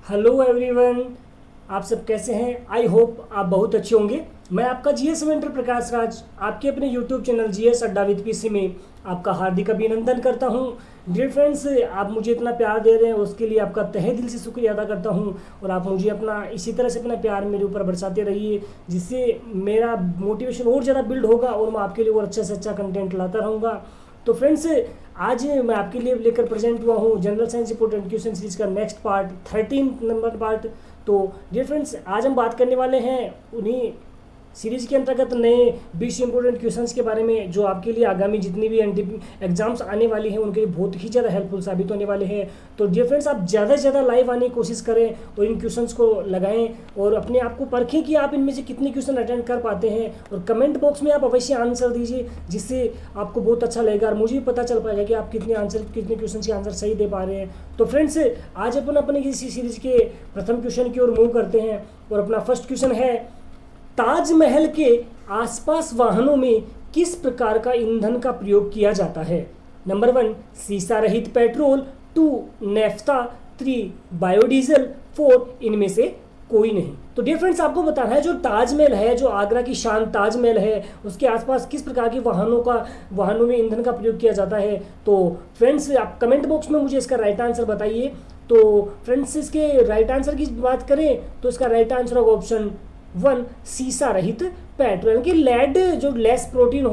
Hello everyone. आप सब कैसे हैं? आई होप आप बहुत अच्छे होंगे। मैं आपका जीएस मेंटर प्रकाश राज आपके अपने यूट्यूब चैनल जीएस अड्डा विद पीसी में आपका हार्दिक अभिनंदन करता हूं। डियर फ्रेंड्स, आप मुझे इतना प्यार दे रहे हैं उसके लिए आपका तहे दिल से शुक्रिया अदा करता हूं। और आप मुझे अपना इसी तरह से अपना प्यार मेरे ऊपर बरसाते रहिए, जिससे मेरा मोटिवेशन और ज़्यादा बिल्ड होगा और मैं आपके लिए और अच्छा से अच्छा कंटेंट लाता रहूँगा। तो फ्रेंड्स, आज मैं आपके लिए लेकर प्रेजेंट हुआ हूँ general science important question series का नेक्स्ट पार्ट 13 नंबर पार्ट। तो डियर फ्रेंड्स, आज हम बात करने वाले हैं उन्हीं सीरीज के अंतर्गत नए 20 इंपॉर्टेंट क्वेश्चंस के बारे में, जो आपके लिए आगामी जितनी भी एग्जाम्स आने वाली हैं उनके लिए बहुत ही ज़्यादा हेल्पफुल साबित होने वाले हैं। तो डियर फ्रेंड्स, आप ज़्यादा से ज़्यादा लाइव आने की कोशिश करें और इन क्वेश्चंस को लगाएं और अपने आप को परखें कि आप इनमें से कितने क्वेश्चन अटेंड कर पाते हैं। और कमेंट बॉक्स में आप अवश्य आंसर दीजिए, जिससे आपको बहुत अच्छा लगेगा और मुझे भी पता चल पाएगा कि आप कितने क्वेश्चन के आंसर सही दे पा रहे हैं। तो फ्रेंड्स, आज अपन अपने इसी सीरीज के प्रथम क्वेश्चन की ओर मूव करते हैं। और अपना फर्स्ट क्वेश्चन है, ताजमहल के आसपास वाहनों में किस प्रकार का ईंधन का प्रयोग किया जाता है? नंबर 1 सीसा रहित पेट्रोल, 2 नेफ्ता, 3 बायोडीजल, 4 इनमें से कोई नहीं। तो डियर फ्रेंड्स, आपको बताना है जो ताजमहल है, जो आगरा की शान ताजमहल है, उसके आसपास किस प्रकार के वाहनों में ईंधन का प्रयोग किया जाता है। तो फ्रेंड्स, आप कमेंट बॉक्स में मुझे इसका राइट आंसर बताइए। तो फ्रेंड्स, इसके राइट आंसर की बात करें तो इसका राइट आंसर होगा ऑप्शन 1 सीसा रहित पेट्रोल, यानी कि लेड जो लेस प्रोटीन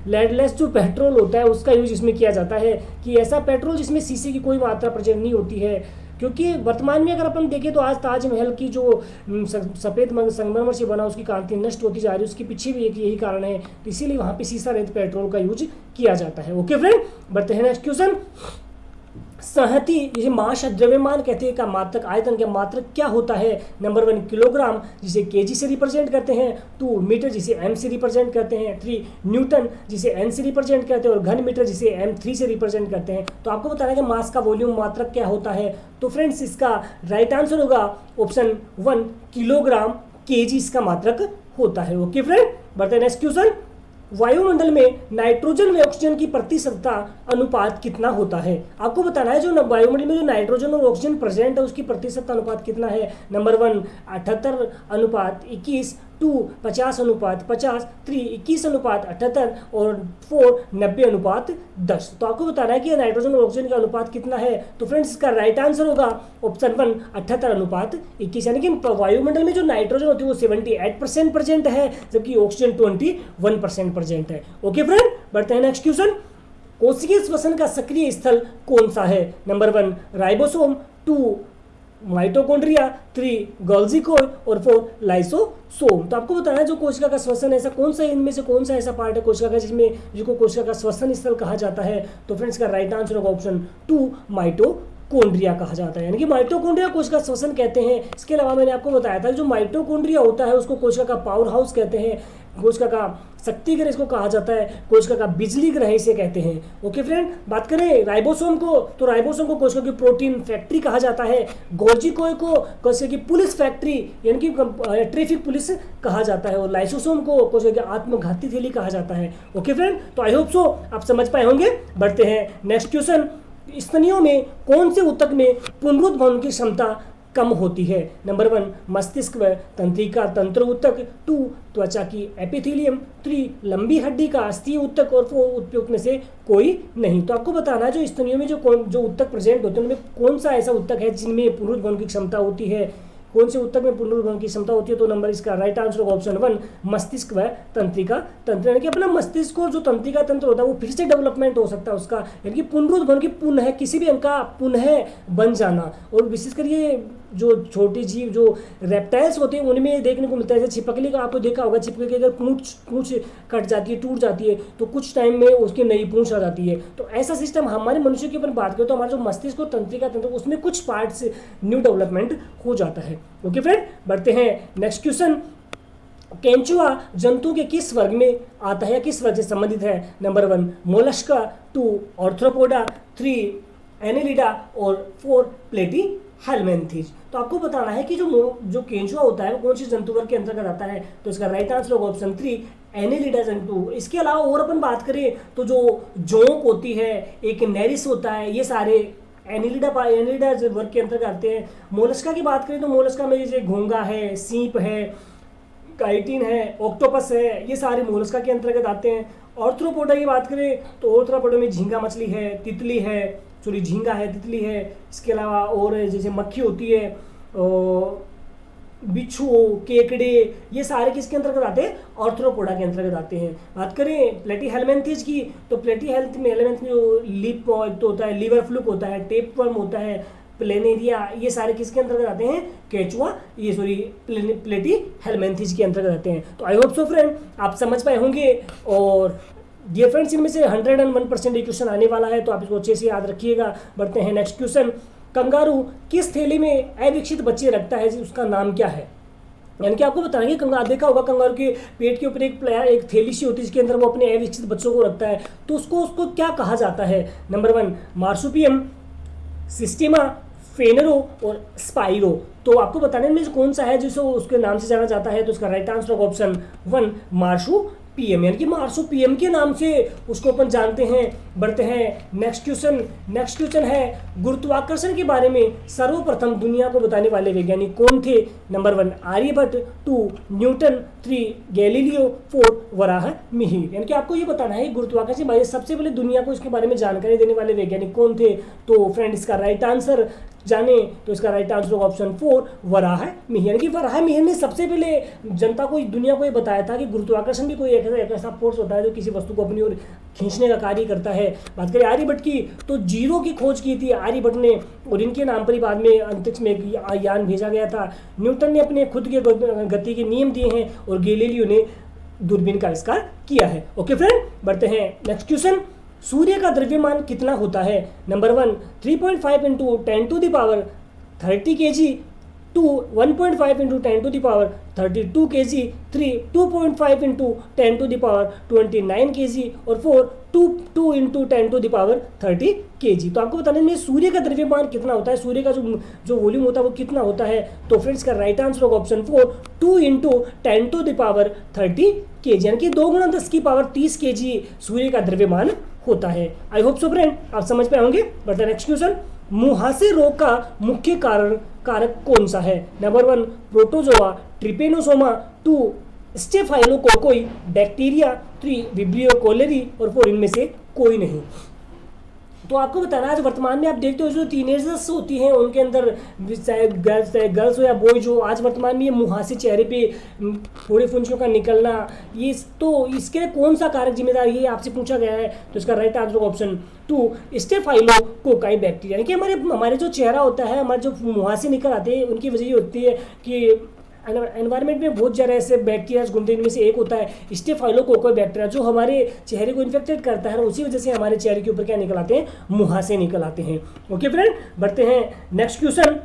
लेडलेस जो पेट्रोल होता है उसका यूज इसमें किया जाता है, कि ऐसा पेट्रोल जिसमें सीसे की कोई मात्रा प्रेजेंट नहीं होती है। क्योंकि वर्तमान में अगर अपन देखें तो आज ताजमहल की जो सफ़ेद संगमरमर से बना उसकी कांति नष्ट होती जा रही है, उसके पीछे भी एक यही कारण है। तो इसीलिए वहाँ पे सीसा रहित पेट्रोल का यूज किया जाता है। ओके फ्रेंड, बढ़ते हैं नेक्स्ट क्वेश्चन। संहति जिसे मास द्रव्यमान कहते हैं का मात्रक आयतन का मात्रक क्या होता है? नंबर 1 किलोग्राम, जिसे केजी से रिप्रेजेंट करते हैं, 2 मीटर जिसे एम से रिप्रेजेंट करते हैं, 3 न्यूटन जिसे एन से रिप्रेजेंट करते हैं और घन मीटर जिसे M3 से रिप्रेजेंट करते हैं। तो आपको बताना है कि मास का वॉल्यूम मात्रक क्या होता है। तो फ्रेंड्स, इसका राइट आंसर होगा ऑप्शन 1 किलोग्राम, केजी इसका मात्रक होता है। ओके फ्रेंड, बढ़ते हैं नेक्स्ट क्वेश्चन। वायुमंडल में नाइट्रोजन व ऑक्सीजन की प्रतिशतता अनुपात कितना होता है? आपको बताना है जो वायुमंडल में जो नाइट्रोजन और ऑक्सीजन प्रेजेंट है उसकी प्रतिशत अनुपात कितना है। नंबर 1 78:21, 2 50:50, 3 21:78 और 4 90:10। तो आपको बताना है कि नाइट्रोजन और ऑक्सीजन का अनुपात कितना है। तो फ्रेंड्स, इसका राइट आंसर होगा ऑप्शन 1 78:21, यानी कि वायुमंडल में जो नाइट्रोजन होती है वो 78% प्रेजेंट है, जबकि ऑक्सीजन 21% प्रेजेंट है। ओके फ्रेंड, बढ़ते हैं नेक्स्ट क्वेश्चन। कोशिकीय श्वसन का सक्रिय स्थल कौन सा है? Number 1 ribosome, 2 mitochondria, 3 Golgi core और 4 लाइसोसोम। तो आपको बताना है जो कोशिका का श्वसन ऐसा कौन सा, इनमें से कौन सा ऐसा पार्ट है कोशिका का जिसको कोशिका का श्वसन स्थल कहा जाता है। तो फ्रेंड्स, का राइट आंसर होगा ऑप्शन 2 माइटोकॉन्ड्रिया कहा जाता है, यानी कि माइटोकॉन्ड्रिया कोशिका श्वसन कहते हैं। इसके अलावा मैंने आपको बताया था जो माइटोकॉन्ड्रिया होता है उसको कोशिका का पावर हाउस कहते हैं, कोशिका का शक्ति ग्रह इसको कहा जाता है, कोशिका का बिजली ग्रह इसे कहते हैं। ओके फ्रेंड, बात करें राइबोसोम को, तो राइबोसोम को कोशिका की प्रोटीन फैक्ट्री कहा जाता है। गोल्जी कोर को कोशिका की पुलिस फैक्ट्री यानी कि ट्रैफिक पुलिस कहा जाता है। और लाइसोसोम को कोशिका की आत्मघाती थैली कहा जाता है। ओके फ्रेंड, तो आई होप सो आप समझ पाए होंगे। बढ़ते हैं नेक्स्ट क्वेश्चन। स्तनियों में कौन से ऊतक में पुनरुत्भवन की क्षमता कम होती है? नंबर 1 मस्तिष्क व तंत्रिका तंत्र ऊतक, 2 त्वचा की एपिथेलियम, 3 लंबी हड्डी का अस्थि ऊतक और 4 उपयुक्त में से कोई नहीं। तो आपको बताना है जो स्तनियों में जो ऊतक प्रेजेंट होते हैं उनमें कौन सा ऐसा ऊतक है जिनमें पुनरुत्भवन की क्षमता होती है, कौन से ऊतक में पुनरुत्भवन की क्षमता होती है। तो नंबर इसका राइट आंसर होगा ऑप्शन 1 मस्तिष्क व तंत्रिका तंत्र, यानी कि अपना मस्तिष्क और जो तंत्रिका तंत्र होता है वो फिर से डेवलपमेंट हो सकता है उसका, यानी कि पुनरुत्भवन की पुनः किसी भी अंग का पुनः बन जाना। और विशेषकर ये जो छोटी जीव जो रेप्टाइल्स होते हैं उनमें देखने को मिलता है। जैसे छिपकली का आपको देखा होगा, छिपकली की अगर पूंछ कट जाती है, टूट जाती है, तो कुछ टाइम में उसकी नई पूंछ आ जाती है। तो ऐसा सिस्टम हमारे मनुष्य की अपन बात करें तो हमारा जो मस्तिष्क और तंत्रिका तंत्र उसमें कुछ पार्ट्स न्यू डेवलपमेंट हो जाता है। ओके फ्रेंड, बढ़ते हैं नेक्स्ट क्वेश्चन। केंचुआ जंतु के किस वर्ग में आता है या किस वर्ग से संबंधित है? नंबर 1 मोलस्का, 2 ऑर्थ्रोपोडा, 3 एनेलिडा और 4 प्लेटी हेलमेंथीज। तो आपको बताना है कि जो केंचुआ होता है वो कौन सी जंतु वर्ग के अंतर्गत आता है। तो इसका राइट आंसर होगा ऑप्शन 3 एनेलिडा जंतु। इसके अलावा और अपन बात करें तो जो जोंक होती है, एक नेरिस होता है, ये सारे एनिलिडा एनिलिडा वर्ग के अंतर्गत आते हैं। मोलस्का की बात करें तो मोलस्का में जैसे घोंगा है, सीप है, काइटिन है, ऑक्टोपस है, ये सारे मोलस्का के अंतर्गत आते हैं। ऑर्थ्रोपोडा की बात करें तो ऑर्थ्रोपोडा में झींगा मछली है, तितली है, सॉरी झींगा है, तितली है, इसके अलावा और जैसे मक्खी होती है, बिच्छू, केकड़े, ये सारे किसके अंतर्गत आते हैं? ऑर्थ्रोपोडा के अंतर्गत आते हैं। बात करें प्लेटीहेल्मिन्थेज की तो प्लेटीहेल्मिन्थ में जो लिप तो होता है, लीवर फ्लूक होता है, टेपवर्म होता है, प्लेनेरिया, ये सारे किसके अंतर्गत आते हैं? केचुआ, ये सॉरी प्लेटीहेल्मिन्थेज के अंतर्गत आते हैं। तो आई होप सो फ्रेंड आप समझ पाए होंगे। और डियर फ्रेंड्स, इनमें से 101% ये क्वेश्चन आने वाला है, तो आप इसको अच्छे से याद रखिएगा। बढ़ते हैं नेक्स्ट क्वेश्चन। कंगारू किस थैली में अविकसित बच्चे रखता है, उसका नाम क्या है? यानी कि आपको बताना है कि देखा होगा कंगारू के पेट के ऊपर एक थैली सी होती है जिसके अंदर वो अपने अविकसित बच्चों को रखता है, तो उसको क्या कहा जाता है? नंबर 1 मार्सुपियम, सिस्टेमा, फेनरो और स्पाइरो। तो आपको बताने में कौन सा है जिसे उसके नाम से जाना जाता है, तो इसका राइट आंसर होगा ऑप्शन 1 मार्सुपियम, यानी कि मार्सुपियम के नाम से उसको अपन जानते हैं। बढ़ते हैं नेक्स्ट क्वेश्चन है गुरुत्वाकर्षण के बारे में सर्वप्रथम दुनिया को बताने वाले वैज्ञानिक कौन थे? Number 1 Aryabhatta, 2 Newton, 3 Galileo, 4 Varahamihira. यानी कि आपको ये बताना है गुरुत्वाकर्षण के बारे में सबसे पहले दुनिया को इसके बारे में जानकारी देने वाले वैज्ञानिक कौन थे। तो फ्रेंड इसका राइट आंसर जाने तो इसका राइट आंसर होगा ऑप्शन 4 वराहमिहिर। यानी कि वराहमिहिर ने सबसे पहले जनता को, दुनिया को ये बताया था कि गुरुत्वाकर्षण भी कोई एक ऐसा फोर्स होता है जो किसी वस्तु को अपनी ओर खींचने का कार्य करता है। बात करें आर्यभट्ट की तो जीरो की खोज की थी आर्यभट्ट ने, और इनके नाम पर ही बाद में अंतरिक्ष में एक यान भेजा गया था। न्यूटन ने अपने खुद के गति के नियम दिए हैं और गैलीलियो ने दूरबीन का आविष्कार किया है। ओके फ्रेंड, बढ़ते हैं नेक्स्ट क्वेश्चन। सूर्य का द्रव्यमान कितना होता है? Number 1 3.5 into 10⁻30 kg, 2 1.5 into 10⁻32 kg, 3 2.5 into 10⁻29 kg और 4 2 इंटू 10⁻30 kg। तो आपको बताने में सूर्य का द्रव्यमान कितना होता है, सूर्य का जो वॉल्यूम होता है वो कितना होता है? तो फ्रेंड्स का राइट आंसर होगा ऑप्शन 4 2 इंटू 10⁻30 kg, यानी कि 2 × 10⁻30 kg सूर्य का द्रव्यमान होता है। आई होप सो फ्रेंड आप समझ पाए होंगे। बढ़ते नेक्स्ट क्वेश्चन। मुहासे रोग का मुख्य कारक कौन सा है? Number 1 protozoa, trypanosoma, 2 staphylococci, bacteria, 3 vibrio cholerae और 4 इनमें से कोई नहीं। तो आपको बताना है आज वर्तमान में आप देखते हो जो टीनेजर्स होती हैं उनके अंदर चाहे गर्ल्स हो या बॉय, जो आज वर्तमान में ये मुहासे चेहरे पे फोड़े फुंसियों का निकलना, ये तो इसके लिए कौन सा कारक जिम्मेदार ये आपसे पूछा गया है। तो इसका right answer option 2 staphylococci bacteria, यानी कि हमारे जो चेहरा होता है, हमारे जो मुहासे निकल आते हैं उनकी वजह ये होती है कि एनवायरनमेंट में बहुत ज़्यादा ऐसे बैक्टीरिया घूमते हैं, इनमें से एक होता है स्टेफाइलोकोकाई बैक्टीरिया जो हमारे चेहरे को इन्फेक्टेड करता है और उसी वजह से हमारे चेहरे के ऊपर क्या निकल आते हैं? मुहासे निकल आते हैं। ओके फ्रेंड, बढ़ते हैं नेक्स्ट क्वेश्चन।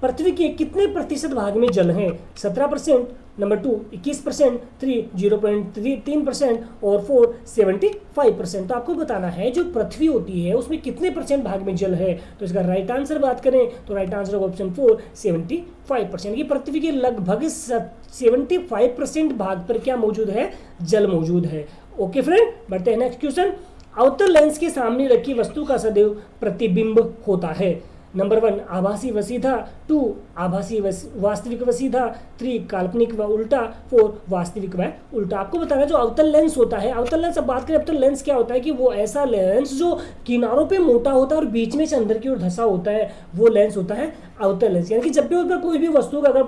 पृथ्वी के कितने प्रतिशत भाग में जल है? 17%, नंबर 2 21%, 3 0.3% और 4 75%। तो आपको बताना है जो पृथ्वी होती है उसमें कितने % भाग में जल है। तो इसका राइट आंसर बात करें तो राइट आंसर होगा ऑप्शन 4 75%। ये पृथ्वी के लगभग 75% भाग पर क्या मौजूद है? जल मौजूद है। ओके फ्रेंड, बढ़ते हैं नेक्स्ट क्वेश्चन। अवतल लेंस के सामने रखी वस्तु का सदैव प्रतिबिंब होता है। नंबर 1 आभासी व सीधा, 2 आभासी वास्तविक व सीधा, 3 काल्पनिक व उल्टा, 4 वास्तविक व उल्टा। आपको बताना जो अवतल लेंस होता है, अवतल लेंस अब बात करें अवतल लेंस क्या होता है कि वो ऐसा लेंस जो किनारों पे मोटा होता है और बीच में से अंदर की ओर धंसा होता है, वो लेंस होता है अवतल लेंस। यानी कि जब भी उस पर कोई भी वस्तु का अगर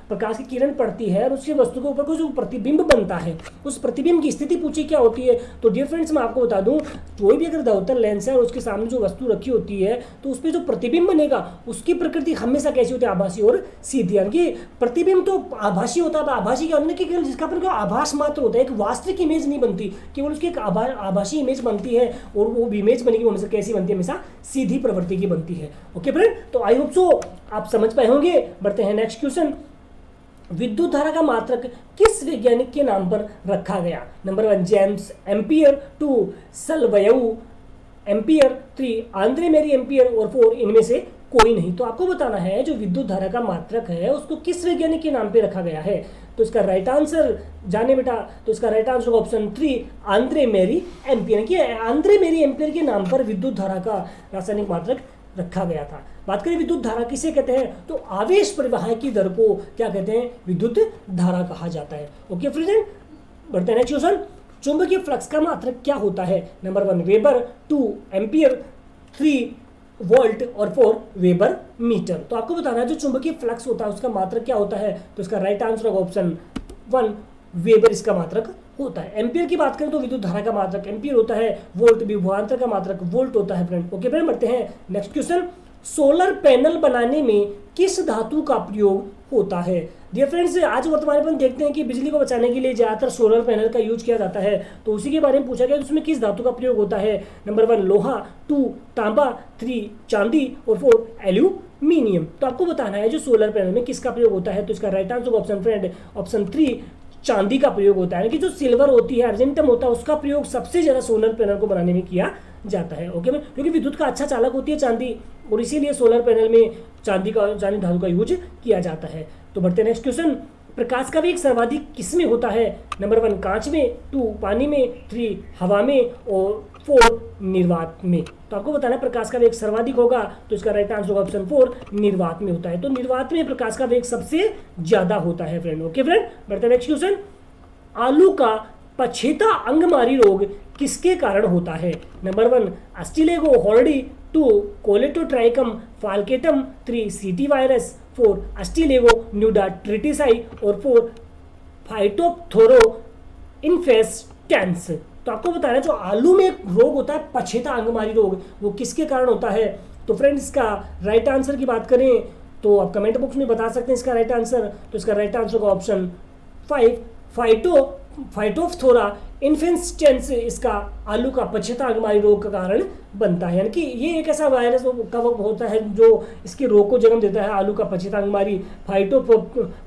प्रकाश की किरण पड़ती है और उसकी वस्तु के ऊपर कोई जो प्रतिबिंब बनता है, उस प्रतिबिंब की स्थिति पूछी क्या होती है। तो डियर फ्रेंड्स मैं आपको बता दूं, कोई भी अगर अवतल लेंस है और उसके सामने जो वस्तु रखी होती है तो उस पर जो प्रतिबिंब बनेगा उसकी प्रकृति हमेशा कैसी होती है? आभासी और सीधी। यानी कि प्रतिबिंब तो आभासी होता है, आभासी क्या होता है कि केवल जिसका पर आभास मात्र होता है, एक वास्तविक इमेज नहीं बनती, केवल उसकी एक आभासी इमेज बनती है और वो इमेज बनेगी वो हमेशा कैसी बनती है? हमेशा सीधी प्रवृत्ति की बनती है। ओके फ्रेंड, तो आई होप सो आप समझ पाए होंगे। बढ़ते हैं नेक्स्ट क्वेश्चन। विद्युत धारा का मात्रक किस वैज्ञानिक के नाम पर रखा गया? नंबर 1 जेम्स एम्पियर, 2 सल्वयू एम्पियर, 3 आंद्रे मेरी एम्पियर और 4 इनमें से कोई नहीं। तो आपको बताना है जो विद्युत धारा का मात्रक है उसको किस वैज्ञानिक के नाम पे रखा गया है। तो इसका राइट आंसर जाने बेटा, तो इसका right answer option 3 Andre Marie ampere, कि आंद्रे मेरी एम्पियर के नाम पर विद्युत धारा का रासायनिक मात्रक रखा गया था। बात करें विद्युत धारा किसे कहते हैं, तो आवेश प्रवाह की दर को क्या कहते हैं, विद्युत धारा कहा जाता है। ओके फ्रेंड, बढ़ते हैं नेक्स्ट क्वेश्चन। चुंबकीय फ्लक्स का मात्रक क्या होता है? नंबर 1 वेबर, 2 एम्पियर, 3 वोल्ट और 4 वेबर मीटर। तो आपको बताना है जो चुंबकीय फ्लक्स होता है उसका मात्रक क्या होता है, तो इसका राइट आंसर होगा ऑप्शन 1 वेबर इसका मात्रक होता है। एम्पियर की बात करें तो विद्युत धारा का मात्रक एम्पियर होता है, वोल्ट विभवांतर का मात्रक वोल्ट होता है फ्रेंड। ओके फ्रेंड, बढ़ते हैं नेक्स्ट क्वेश्चन। सोलर पैनल बनाने में किस धातु का प्रयोग होता है? डियर फ्रेंड्स, आज वर्तमान में देखते हैं कि बिजली को बचाने के लिए ज़्यादातर सोलर पैनल का यूज किया जाता है, तो उसी के बारे में पूछा गया उसमें किस धातु का प्रयोग होता है। नंबर 1 लोहा, 2 तांबा, 3 चांदी और 4 एल्यूमिनियम। तो आपको बताना है जो सोलर पैनल में किसका प्रयोग होता है, तो इसका right answer option friend option 3 चांदी का प्रयोग होता है। कि जो सिल्वर होती है, अर्जेंटम होता है, उसका प्रयोग सबसे ज़्यादा सोलर पैनल को बनाने में किया जाता है। ओके, क्योंकि विद्युत का अच्छा चालक होती है चांदी, और इसीलिए सोलर पैनल में चांदी धातु का यूज किया जाता है। तो बढ़ते हैं नेक्स्ट क्वेश्चन। प्रकाश का वेग सर्वाधिक किस में होता है? नंबर 1 कांच में, 2 पानी में, 3 हवा में और 4 निर्वात में। तो आपको बताना है प्रकाश का वेग सर्वाधिक होगा, तो इसका राइट आंसर होगा ऑप्शन 4 निर्वात में होता है। तो निर्वात में प्रकाश का वेग सबसे ज्यादा होता है फ्रेंड। ओके फ्रेंड, बढ़ते हैं नेक्स्ट क्वेश्चन। आलू का पछेता अंगमारी रोग किसके कारण होता है? नंबर 1 अस्टिलेगो हॉर्डी, 2 कोलेटोट्राइकम फाल्केटम, 3 सीटी वायरस, 4 अस्टिलेगो न्यूडाट्रिटिसाई और 4 फाइटोप्थोरो इन्फेस्टेंस। तो आपको बताना है जो आलू में एक रोग होता है पछेता अंगमारी रोग, वो किसके कारण होता है? तो फ्रेंड्स इसका राइट आंसर की बात करें तो आप कमेंट बॉक्स में बता सकते हैं इसका राइट आंसर। तो इसका राइट आंसर होगा ऑप्शन 5 फाइटोप्थोरा इन्फेस्टेंस इसका आलू का पछेता अंगमारी रोग का कारण बनता है। यानी कि ये एक ऐसा वायरस का होता है जो इसके रोग को जन्म देता है, आलू का पछेता अंगमारी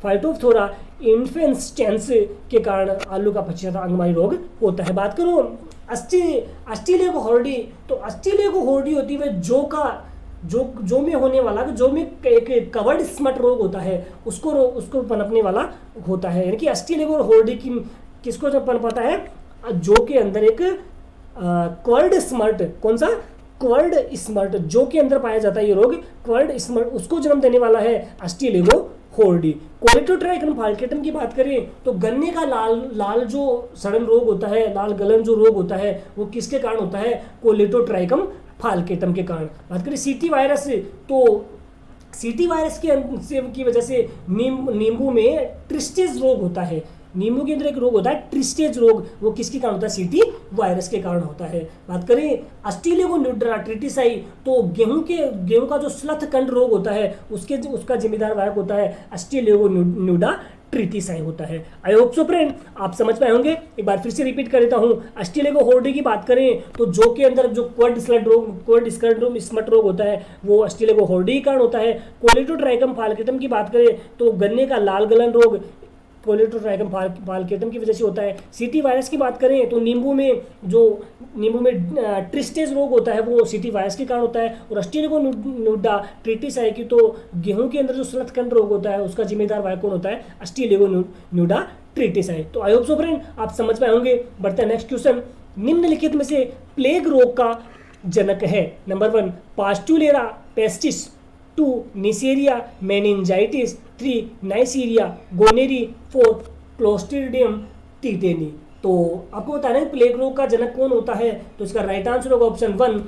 फाइटोप्थोरा इन्फेस्टेंस के कारण आलू का पछेता अंगमारी रोग होता है। बात करूँ अस्टिलेगो हॉर्डी, तो अस्टिलेगो हॉर्डी होती है जो में होने वाला, जो में एक कवर्ड स्मट रोग होता है उसको पनपने वाला होता है। यानी कि अस्टिलेगो हॉर्डी की किसको जब पनपता है, जो के अंदर एक क्वर्ड स्मर्ट, कौन सा क्वर्ड स्मर्ट, जो के अंदर पाया जाता है ये रोग क्वर्ड स्मर्ट, उसको जन्म देने वाला है अस्टिलेगो हॉर्डी। कोलेटोट्राइकम फाल्केटम की बात करें तो गन्ने का लाल जो सड़न रोग होता है, लाल गलन जो रोग होता है वो किसके कारण होता है? कोलेटोट्राइकम फाल्केटम के कारण। बात करें सीटी वायरस, तो सीटी वायरस की वजह से नींबू में ट्रिस्टेज रोग होता है। नींबू के अंदर एक रोग होता है ट्रिस्टेज रोग, वो किसके कारण होता है? सीटी वायरस के कारण होता है। बात करें अस्टिलेगो न्यूडाट्रिटिसाई, तो गेहूं का जो स्लथ कंड रोग होता है उसका जिम्मेदार वायक होता है अस्टिलेगो न्यूडाट्रिटिसाई होता है। आई होप सो फ्रेंड आप समझ पाए होंगे। एक बार फिर से रिपीट कर देता हूँ। अस्टिलेगो हॉर्डी की बात करें तो जो के अंदर जो क्वर्ड स्मट रोग होता है वो अस्टिलेगो हॉर्डी के कारण होता है। कोलेटोट्राइकम फाल्केटम की बात करें तो गन्ने का लाल गलन रोग कोलेटोट्राइकम फाल्केटम की वजह से होता है। सीटी वायरस की बात करें तो नींबू में ट्रिस्टेज रोग होता है वो सीटी वायरस के कारण होता है। और अस्टिलेगो न्यूडाट्रिटिसाई की तो गेहूं के अंदर जो स्लथकंड रोग होता है उसका जिम्मेदार वायक कौन होता है? अस्टिलेगो न्यूडाट्रिटिसाई। तो आई होप सो फ्रेंड आप समझ पाए होंगे। बढ़ते हैं नेक्स्ट क्वेश्चन। निम्नलिखित में से प्लेग रोग का जनक है? Number 1 Pasteurella pestis, 2 Neisseria meningitis, 3 Neisseria gonorrhoeae, 4 Clostridium tetani. तो आपको बताना है प्लेग रोग का जनक कौन होता है, तो इसका राइट आंसर होगा ऑप्शन 1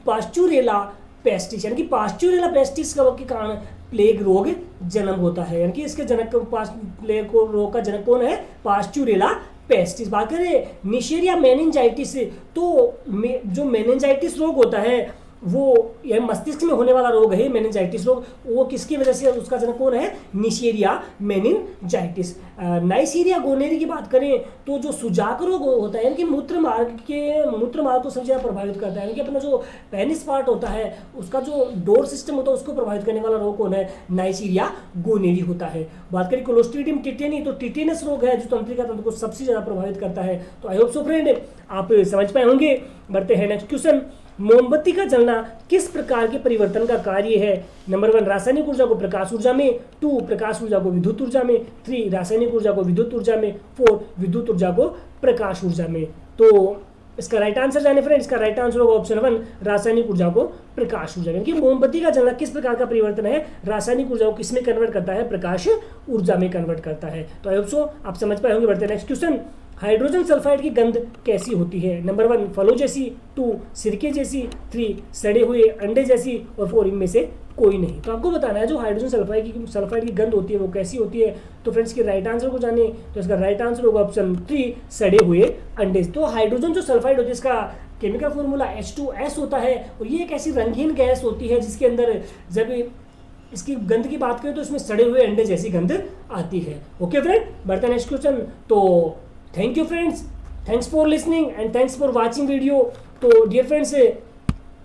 पास्चुरेला पेस्टिस। यानी कि पास्चुरेला पेस्टिस के कारण प्लेग रोग जन्म होता है। यानी कि इसके जनक प्लेग रोग का जनक कौन है? Pasteurella pestis. बात करें निसेरिया मेनिंजाइटिस, तो जो मेनिंजाइटिस रोग होता है वो यह मस्तिष्क में होने वाला रोग है मेनिंजाइटिस रोग, वो किसकी वजह से उसका जनक कौन है? Neisseria meningitis. नाइसीरिया गोनेरी की बात करें तो जो सुजाक रोग होता है यानी कि मूत्र मार्ग को सबसे ज़्यादा प्रभावित करता है। यानी कि अपना जो पेनिस पार्ट होता है उसका जो डोर सिस्टम होता है उसको प्रभावित करने वाला रोग कौन है? नाइसीरिया गोनेरी होता है। बात करें क्लोस्ट्रीडियम टीटेनी, तो टीटेनस रोग है जो तंत्रिका तंत्र को सबसे ज़्यादा प्रभावित करता है। तो आई होप सो फ्रेंड आप समझ पाए होंगे। बढ़ते हैं नेक्स्ट क्वेश्चन। मोमबत्ती का जलना किस प्रकार के परिवर्तन का कार्य है? नंबर 1 रासायनिक ऊर्जा को प्रकाश ऊर्जा में, 2 प्रकाश ऊर्जा को विद्युत ऊर्जा में, 3 रासायनिक ऊर्जा को विद्युत ऊर्जा में, 4 विद्युत ऊर्जा को प्रकाश ऊर्जा में। तो इसका राइट आंसर जाने फ्रेंड, इसका राइट आंसर होगा ऑप्शन 1, रासायनिक ऊर्जा को प्रकाश ऊर्जा। क्योंकि मोमबत्ती का जलना किस प्रकार का परिवर्तन है, रासायनिक ऊर्जा को किसमें कन्वर्ट करता है, प्रकाश ऊर्जा में कन्वर्ट करता है। तो आई होप सो आप समझ पाए होंगे। बढ़ते हैं नेक्स्ट क्वेश्चन। हाइड्रोजन सल्फाइड की गंध कैसी होती है? नंबर 1 फलों जैसी, 2 सिरके जैसी, 3 सड़े हुए अंडे जैसी, और 4 इनमें से कोई नहीं। तो आपको बताना है जो हाइड्रोजन सल्फाइड की गंध होती है वो कैसी होती है। तो फ्रेंड्स के राइट आंसर को जाने, तो इसका राइट आंसर होगा ऑप्शन 3, सड़े हुए अंडे। तो हाइड्रोजन जो सल्फाइड होती है इसका केमिकल फॉर्मूला H2S होता है, और ये एक ऐसी रंगीन गैस होती है जिसके अंदर जब इसकी गंध की बात करें तो इसमें सड़े हुए अंडे जैसी गंध आती है। ओके फ्रेंड, बढ़ते हैं नेक्स्ट क्वेश्चन। तो thank you friends, thanks for listening and thanks for watching video. तो डियर फ्रेंड्स,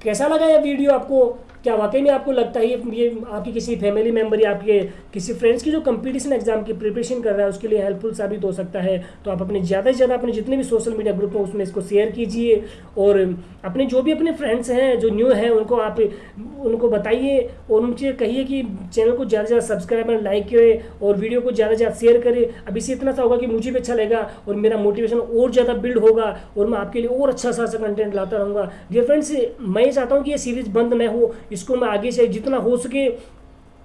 कैसा लगा यह वीडियो आपको? क्या वाकई में आपको लगता है ये आपकी किसी फैमिली मेम्बर या आपके किसी फ्रेंड्स की जो कंपटीशन एग्जाम की प्रिपरेशन कर रहा है उसके लिए हेल्पफुल साबित हो सकता है? तो आप अपने ज़्यादा से ज़्यादा अपने जितने भी सोशल मीडिया ग्रुप हैं उसमें इसको शेयर कीजिए, और अपने जो भी अपने फ्रेंड्स हैं जो न्यू हैं उनको बताइए, और उनसे कहिए कि चैनल को ज़्यादा से ज़्यादा सब्सक्राइब और लाइक करें, और वीडियो को ज़्यादा से ज़्यादा शेयर करें। अब इससे इतना सा होगा कि मुझे भी अच्छा लगेगा और मेरा मोटिवेशन और ज़्यादा बिल्ड होगा, और मैं आपके लिए और अच्छा सा कंटेंट लाता रहूँगा। डियर फ्रेंड्स, मैं ये चाहता हूँ कि ये सीरीज़ बंद न हो, इसको मैं आगे से जितना हो सके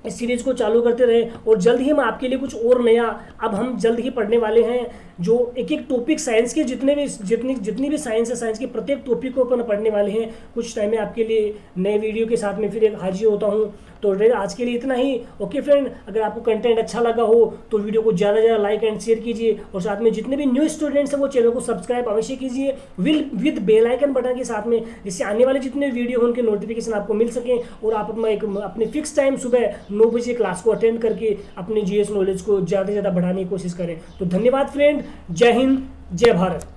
इस सीरीज को चालू करते रहे, और जल्द ही हम आपके लिए कुछ और नया, अब हम जल्द ही पढ़ने वाले हैं जो एक एक टॉपिक साइंस के जितनी भी साइंस है, साइंस के प्रत्येक टॉपिक को अपन पढ़ने वाले हैं। कुछ टाइम में आपके लिए नए वीडियो के साथ में फिर एक हाजिर होता हूं। तो आज के लिए इतना ही। ओके फ्रेंड, अगर आपको कंटेंट अच्छा लगा हो तो वीडियो को ज़्यादा से ज़्यादा लाइक एंड शेयर कीजिए, और साथ में जितने भी न्यू स्टूडेंट्स हैं वो चैनल को सब्सक्राइब अवश्य कीजिए विद बेल आइकन बटन के साथ में, जिससे आने वाले जितने वीडियो हो उनके नोटिफिकेशन आपको मिल सकें, और आप अपने फिक्स टाइम सुबह 9 बजे क्लास को अटेंड करके अपने जीएस नॉलेज को ज़्यादा से ज़्यादा बढ़ाने की कोशिश करें। तो धन्यवाद फ्रेंड, जय हिंद, जय भारत।